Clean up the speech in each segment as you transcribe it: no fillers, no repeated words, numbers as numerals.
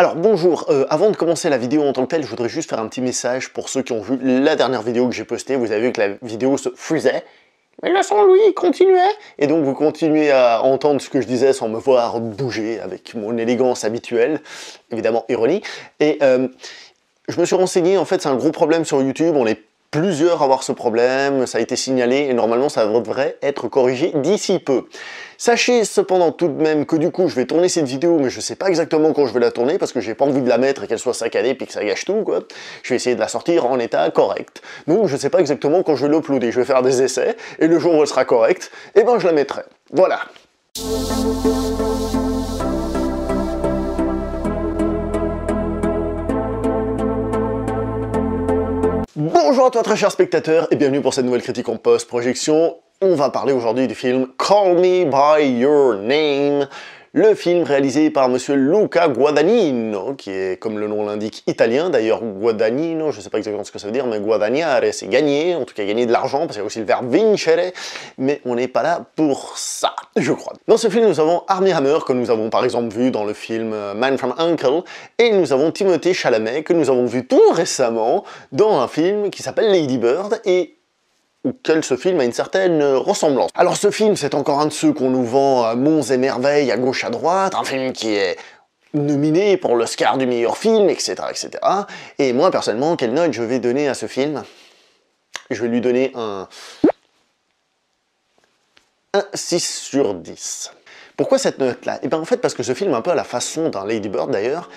Alors bonjour, avant de commencer la vidéo en tant que telle, je voudrais juste faire un petit message pour ceux qui ont vu la dernière vidéo que j'ai postée. Vous avez vu que la vidéo se fusait, mais le son lui continuait, et donc vous continuez à entendre ce que je disais sans me voir bouger avec mon élégance habituelle, évidemment ironie. Et je me suis renseigné, en fait c'est un gros problème sur YouTube, on est plusieurs à avoir ce problème, ça a été signalé et normalement ça devrait être corrigé d'ici peu. Sachez cependant tout de même que du coup je vais tourner cette vidéo mais je sais pas exactement quand je vais la tourner parce que j'ai pas envie de la mettre et qu'elle soit saccadée puis que ça gâche tout quoi. Je vais essayer de la sortir en état correct. Donc je sais pas exactement quand je vais l'uploader, je vais faire des essais et le jour où elle sera correcte, et ben je la mettrai. Voilà. Bonjour à toi très cher spectateur et bienvenue pour cette nouvelle critique en post-projection. On va parler aujourd'hui du film Call Me By Your Name, le film réalisé par monsieur Luca Guadagnino, qui est, comme le nom l'indique, italien. D'ailleurs, Guadagnino, je ne sais pas exactement ce que ça veut dire, mais guadagnare, c'est gagner, en tout cas gagner de l'argent, parce qu'il y a aussi le verbe vincere, mais on n'est pas là pour ça, je crois. Dans ce film, nous avons Armie Hammer, que nous avons par exemple vu dans le film Man from U.N.C.L.E., et nous avons Timothée Chalamet, que nous avons vu tout récemment dans un film qui s'appelle Lady Bird, et auquel ce film a une certaine ressemblance. Alors ce film, c'est encore un de ceux qu'on nous vend à monts et merveilles, à gauche à droite, un film qui est nominé pour l'Oscar du meilleur film, etc., etc. Et moi, personnellement, quelle note je vais donner à ce film? Je vais lui donner un 6 sur 10. Pourquoi cette note-là? Et bien en fait, parce que ce film, un peu à la façon d'un Lady Bird d'ailleurs,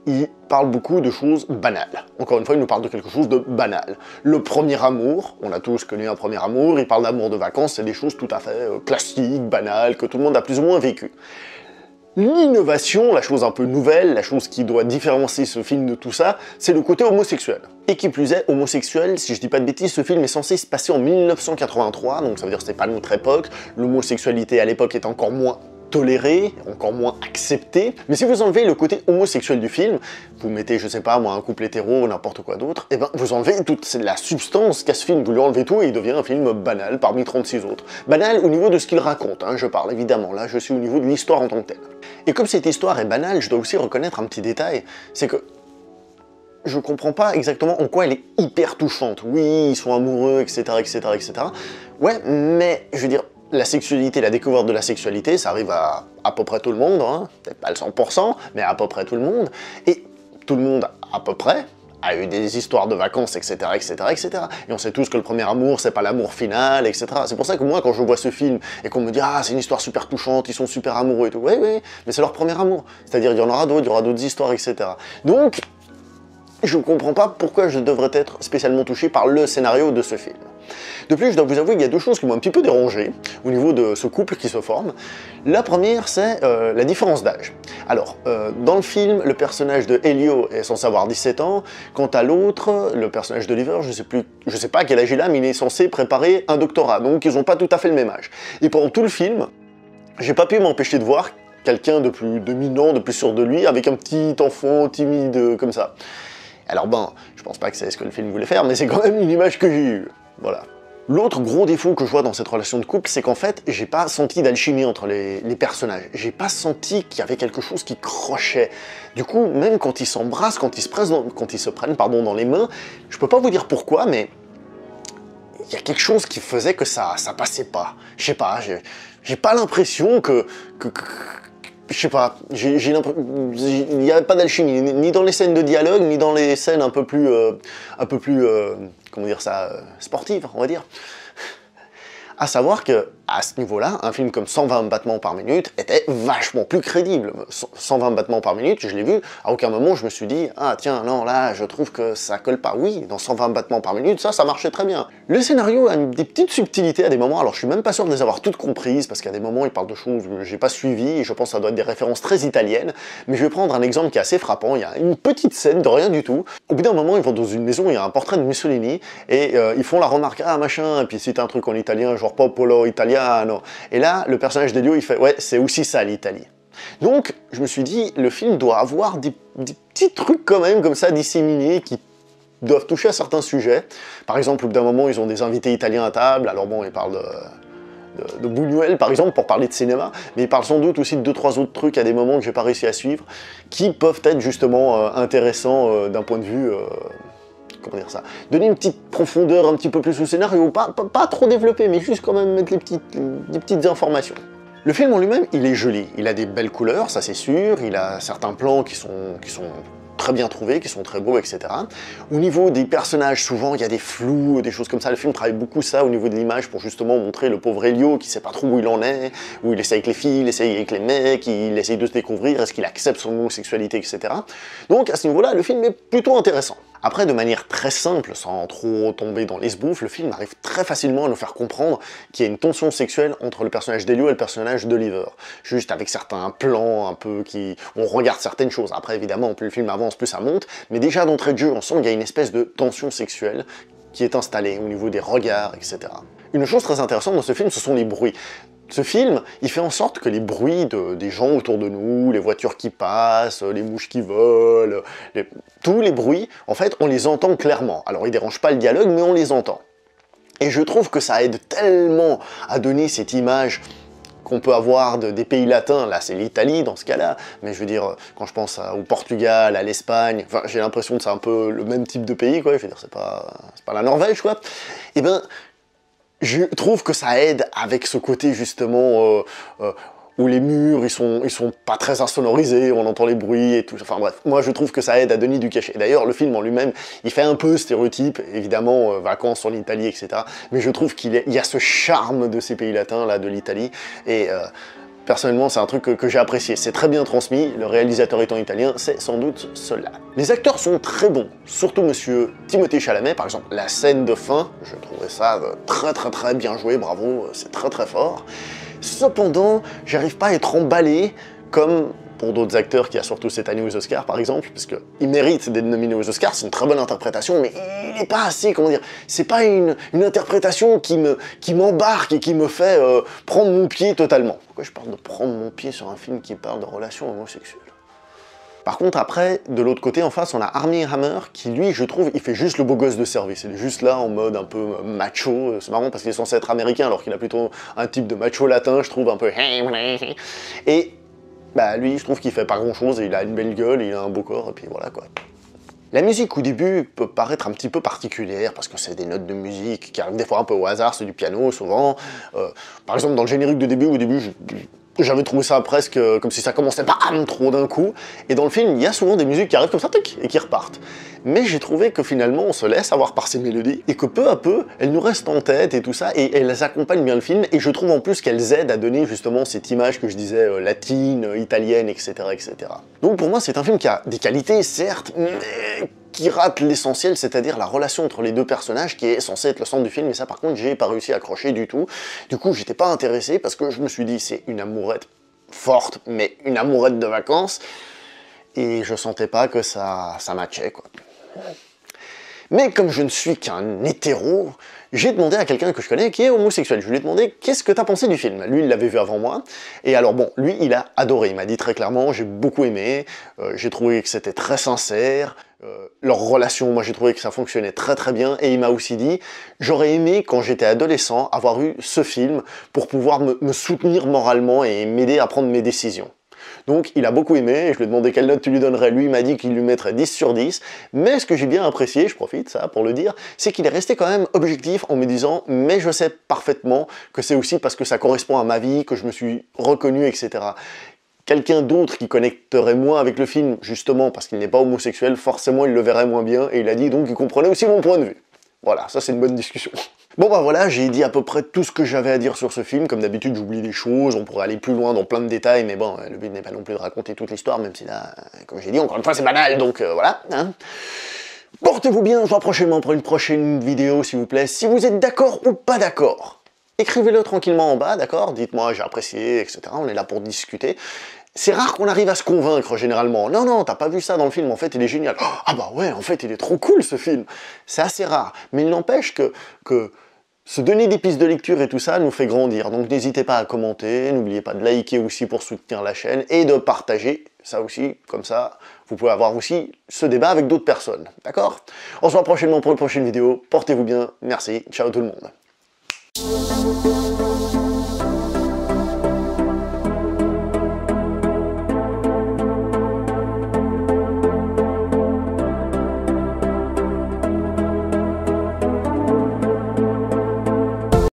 il parle beaucoup de choses banales. Encore une fois, il nous parle de quelque chose de banal. Le premier amour, on a tous connu un premier amour, il parle d'amour de vacances, c'est des choses tout à fait classiques, banales, que tout le monde a plus ou moins vécu. L'innovation, la chose un peu nouvelle, la chose qui doit différencier ce film de tout ça, c'est le côté homosexuel. Et qui plus est, homosexuel, si je dis pas de bêtises, ce film est censé se passer en 1983, donc ça veut dire que c'est pas notre époque, l'homosexualité à l'époque est encore moins toléré, encore moins accepté, mais si vous enlevez le côté homosexuel du film, vous mettez, je sais pas moi, un couple hétéro ou n'importe quoi d'autre, et ben vous enlevez toute la substance qu'a ce film, vous lui enlevez tout et il devient un film banal parmi 36 autres. Banal au niveau de ce qu'il raconte, hein, je parle évidemment, là je suis au niveau de l'histoire en tant que telle. Et comme cette histoire est banale, je dois aussi reconnaître un petit détail, c'est que je comprends pas exactement en quoi elle est hyper touchante. Oui, ils sont amoureux, etc., etc., etc. Ouais, mais je veux dire, la sexualité, la découverte de la sexualité, ça arrive à peu près tout le monde, hein. Peut-être pas le 100%, mais à peu près tout le monde. Et tout le monde, à peu près, a eu des histoires de vacances, etc., etc., etc. Et on sait tous que le premier amour, c'est pas l'amour final, etc. C'est pour ça que moi, quand je vois ce film, et qu'on me dit « Ah, c'est une histoire super touchante, ils sont super amoureux et tout », oui, oui, mais c'est leur premier amour. C'est-à-dire, il y en aura d'autres, il y aura d'autres histoires, etc. Donc, je ne comprends pas pourquoi je devrais être spécialement touché par le scénario de ce film. De plus, je dois vous avouer qu'il y a deux choses qui m'ont un petit peu dérangé au niveau de ce couple qui se forme. La première, c'est la différence d'âge. Alors, dans le film, le personnage de Elio est censé avoir 17 ans, quant à l'autre, le personnage d'Oliver, je sais pas quel âge il a, mais il est censé préparer un doctorat, donc ils n'ont pas tout à fait le même âge. Et pendant tout le film, j'ai pas pu m'empêcher de voir quelqu'un de plus dominant, de plus sûr de lui, avec un petit enfant timide comme ça. Alors ben, je pense pas que c'est ce que le film voulait faire, mais c'est quand même une image que j'ai eue. Voilà. L'autre gros défaut que je vois dans cette relation de couple, c'est qu'en fait, j'ai pas senti d'alchimie entre les personnages. J'ai pas senti qu'il y avait quelque chose qui crochait. Du coup, même quand ils s'embrassent, quand ils se prennent dans les mains, je peux pas vous dire pourquoi, mais il y a quelque chose qui faisait que ça passait pas. Je sais pas, j'ai pas l'impression que je sais pas, il n'y a pas d'alchimie, ni dans les scènes de dialogue, ni dans les scènes un peu plus comment dire ça, sportives, on va dire. À savoir que, à ce niveau-là, un film comme 120 battements par minute était vachement plus crédible. 120 battements par minute, je l'ai vu, à aucun moment je me suis dit « Ah tiens, non, là, je trouve que ça colle pas. » Oui, dans 120 battements par minute, ça marchait très bien. Le scénario a des petites subtilités à des moments, alors je suis même pas sûr de les avoir toutes comprises, parce qu'à des moments, il parle de choses que j'ai pas suivies, et je pense que ça doit être des références très italiennes, mais je vais prendre un exemple qui est assez frappant. Il y a une petite scène de rien du tout. Au bout d'un moment, ils vont dans une maison, il y a un portrait de Mussolini, et ils font la remarque « Ah, machin », et puis c'est un truc en italien, genre Popolo Italiano. Et là, le personnage d'Elio, il fait « Ouais, c'est aussi ça l'Italie ». Donc, je me suis dit, le film doit avoir des petits trucs quand même, comme ça, disséminés, qui doivent toucher à certains sujets. Par exemple, au bout d'un moment, ils ont des invités italiens à table, alors bon, ils parlent de Buñuel, par exemple, pour parler de cinéma, mais il parle sans doute aussi de 2-3 autres trucs à des moments que j'ai pas réussi à suivre, qui peuvent être justement intéressants d'un point de vue... comment dire ça, donner une petite profondeur un petit peu plus au scénario, pas trop développé, mais juste quand même mettre des petites informations. Le film en lui-même, il est joli, il a des belles couleurs, ça c'est sûr, il a certains plans qui sont très bien trouvés, qui sont très beaux, etc. Au niveau des personnages, souvent il y a des flous, des choses comme ça, le film travaille beaucoup ça au niveau de l'image pour justement montrer le pauvre Elio qui sait pas trop où il en est, où il essaye avec les filles, il essaye avec les mecs, il essaye de se découvrir, est-ce qu'il accepte son homosexualité, etc. Donc à ce niveau-là, le film est plutôt intéressant. Après, de manière très simple, sans trop tomber dans l'esbrouffe, le film arrive très facilement à nous faire comprendre qu'il y a une tension sexuelle entre le personnage d'Elio et le personnage d'Oliver. Juste avec certains plans un peu qui... on regarde certaines choses. Après, évidemment, plus le film avance, plus ça monte. Mais déjà, d'entrée de jeu, on sent qu'il y a une espèce de tension sexuelle qui est installée au niveau des regards, etc. Une chose très intéressante dans ce film, ce sont les bruits. Ce film, il fait en sorte que les bruits des gens autour de nous, les voitures qui passent, les mouches qui volent, tous les bruits, en fait, on les entend clairement. Alors, ils dérangent pas le dialogue, mais on les entend. Et je trouve que ça aide tellement à donner cette image qu'on peut avoir des pays latins, là c'est l'Italie dans ce cas-là, mais je veux dire, quand je pense au Portugal, à l'Espagne, enfin j'ai l'impression que c'est un peu le même type de pays, quoi, je veux dire, c'est pas la Norvège, quoi, et ben, je trouve que ça aide avec ce côté justement où les murs ils sont pas très insonorisés, on entend les bruits et tout. Enfin bref, moi je trouve que ça aide à donner du cachet. D'ailleurs, le film en lui-même, il fait un peu stéréotype, évidemment, vacances en Italie, etc. Mais je trouve qu'il y a ce charme de ces pays latins, là, de l'Italie, et personnellement, c'est un truc que j'ai apprécié. C'est très bien transmis, le réalisateur étant italien, c'est sans doute cela. Les acteurs sont très bons, surtout monsieur Timothée Chalamet, par exemple. La scène de fin, je trouvais ça très bien joué, bravo, c'est très fort. Cependant, j'arrive pas à être emballé comme pour d'autres acteurs qu'il y a surtout cette année aux Oscars, par exemple, parce qu'ils méritent d'être nominés aux Oscars, c'est une très bonne interprétation, mais il n'est pas assez, comment dire, c'est pas une interprétation qui m'embarque et qui me fait prendre mon pied totalement. Pourquoi je parle de prendre mon pied sur un film qui parle de relations homosexuelles? Par contre, après, de l'autre côté, en face, on a Armie Hammer, qui lui, je trouve, il fait juste le beau gosse de service. Il est juste là, en mode un peu macho. C'est marrant parce qu'il est censé être américain, alors qu'il a plutôt un type de macho latin, je trouve, un peu... Et, bah, lui, je trouve qu'il fait pas grand-chose, et il a une belle gueule, il a un beau corps, et puis voilà, quoi. La musique, au début, peut paraître un petit peu particulière, parce que c'est des notes de musique qui arrivent des fois un peu au hasard, c'est du piano, souvent. Par exemple, dans le générique de début, au début, j'avais trouvé ça presque comme si ça commençait bam trop d'un coup, et dans le film, il y a souvent des musiques qui arrivent comme ça, tic, et qui repartent. Mais j'ai trouvé que finalement, on se laisse avoir par ces mélodies, et que peu à peu, elles nous restent en tête et tout ça, et elles accompagnent bien le film, et je trouve en plus qu'elles aident à donner justement cette image que je disais, latine, italienne, etc., etc. Donc pour moi, c'est un film qui a des qualités, certes, mais qui rate l'essentiel, c'est-à-dire la relation entre les deux personnages, qui est censée être le centre du film, et ça par contre, j'ai pas réussi à accrocher du tout. Du coup, j'étais pas intéressé, parce que je me suis dit, c'est une amourette forte, mais une amourette de vacances, et je sentais pas que ça matchait, quoi. Mais comme je ne suis qu'un hétéro, j'ai demandé à quelqu'un que je connais qui est homosexuel. Je lui ai demandé qu'est-ce que t'as pensé du film. Lui, il l'avait vu avant moi. Et alors bon, lui, il a adoré. Il m'a dit très clairement, j'ai beaucoup aimé. J'ai trouvé que c'était très sincère. Leur relation, moi j'ai trouvé que ça fonctionnait très bien. Et il m'a aussi dit, j'aurais aimé quand j'étais adolescent avoir eu ce film pour pouvoir me soutenir moralement et m'aider à prendre mes décisions. Donc il a beaucoup aimé, et je lui ai demandé quelle note tu lui donnerais, lui il m'a dit qu'il lui mettrait 10 sur 10, mais ce que j'ai bien apprécié, je profite ça pour le dire, c'est qu'il est resté quand même objectif en me disant « mais je sais parfaitement que c'est aussi parce que ça correspond à ma vie, que je me suis reconnu, etc. » Quelqu'un d'autre qui connecterait moins avec le film, justement parce qu'il n'est pas homosexuel, forcément il le verrait moins bien, et il a dit donc il comprenait aussi mon point de vue. Voilà, ça c'est une bonne discussion. Bon bah voilà, j'ai dit à peu près tout ce que j'avais à dire sur ce film, comme d'habitude j'oublie des choses, on pourrait aller plus loin dans plein de détails, mais bon, le but n'est pas non plus de raconter toute l'histoire, même si là, comme j'ai dit, encore une fois c'est banal, donc voilà. Hein. Portez-vous bien, je vous vois prochainement pour une prochaine vidéo s'il vous plaît, si vous êtes d'accord ou pas d'accord. Écrivez-le tranquillement en bas, d'accord? Dites-moi j'ai apprécié, etc. On est là pour discuter. C'est rare qu'on arrive à se convaincre, généralement. Non, t'as pas vu ça dans le film, en fait, il est génial. Oh, ah bah ouais, en fait, il est trop cool, ce film. C'est assez rare. Mais il n'empêche que se donner des pistes de lecture et tout ça nous fait grandir. Donc n'hésitez pas à commenter, n'oubliez pas de liker aussi pour soutenir la chaîne, et de partager, ça aussi, comme ça, vous pouvez avoir aussi ce débat avec d'autres personnes. D'accord? On se voit prochainement pour une prochaine vidéo. Portez-vous bien, merci, ciao tout le monde.